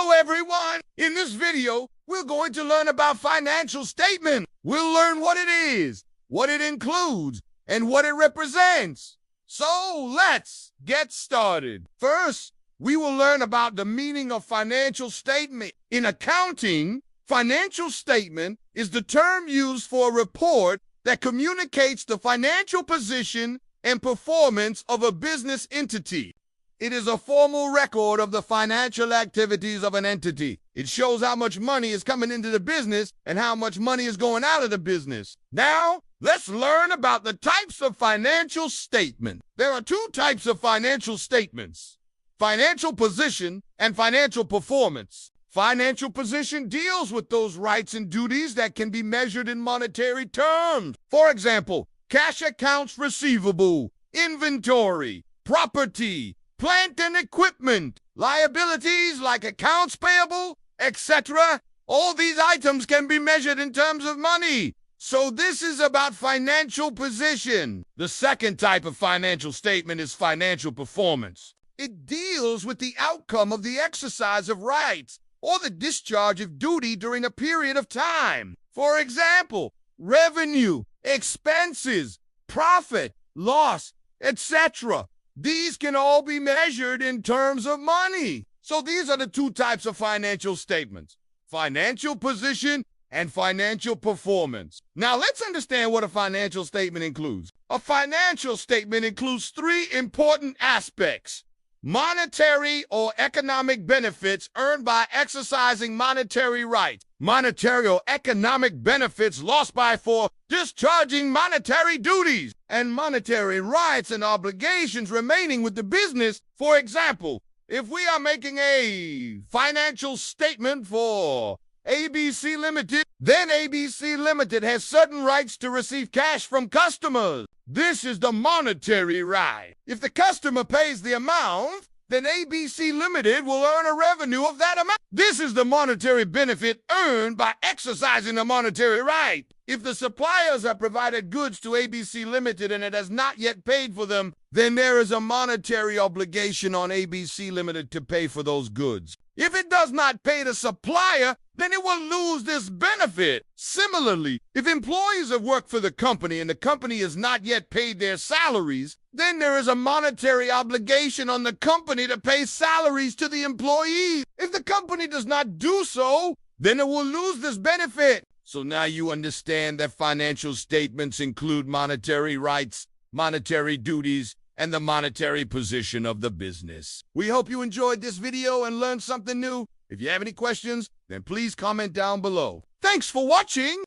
Hello everyone! In this video, we're going to learn about financial statement. We'll learn what it is, what it includes, and what it represents. So let's get started. First, we will learn about the meaning of financial statement. In accounting, financial statement is the term used for a report that communicates the financial position and performance of a business entity. It is a formal record of the financial activities of an entity. It shows how much money is coming into the business and how much money is going out of the business. Now, let's learn about the types of financial statement. There are two types of financial statements: financial position and financial performance. Financial position deals with those rights and duties that can be measured in monetary terms. For example, cash accounts receivable, inventory, property, plant and equipment, liabilities like accounts payable, etc. All these items can be measured in terms of money. So this is about financial position. The second type of financial statement is financial performance. It deals with the outcome of the exercise of rights or the discharge of duty during a period of time. For example, revenue, expenses, profit, loss, etc. These can all be measured in terms of money. So these are the two types of financial statements: financial position and financial performance. Now let's understand what a financial statement includes. A financial statement includes three important aspects: monetary or economic benefits earned by exercising monetary rights, monetary or economic benefits lost by for discharging monetary duties, and monetary rights and obligations remaining with the business. For example, if we are making a financial statement for ABC Limited, then ABC Limited has certain rights to receive cash from customers. This is the monetary right. If the customer pays the amount, then ABC Limited will earn a revenue of that amount. This is the monetary benefit earned by exercising the monetary right. If the suppliers have provided goods to ABC Limited and it has not yet paid for them, then there is a monetary obligation on ABC Limited to pay for those goods. If it does not pay the supplier, then it will lose this benefit. Similarly, if employees have worked for the company and the company has not yet paid their salaries, then there is a monetary obligation on the company to pay salaries to the employees. If the company does not do so, then it will lose this benefit. So now you understand that financial statements include monetary rights, monetary duties, and the monetary position of the business. We hope you enjoyed this video and learned something new. If you have any questions, then please comment down below. Thanks for watching.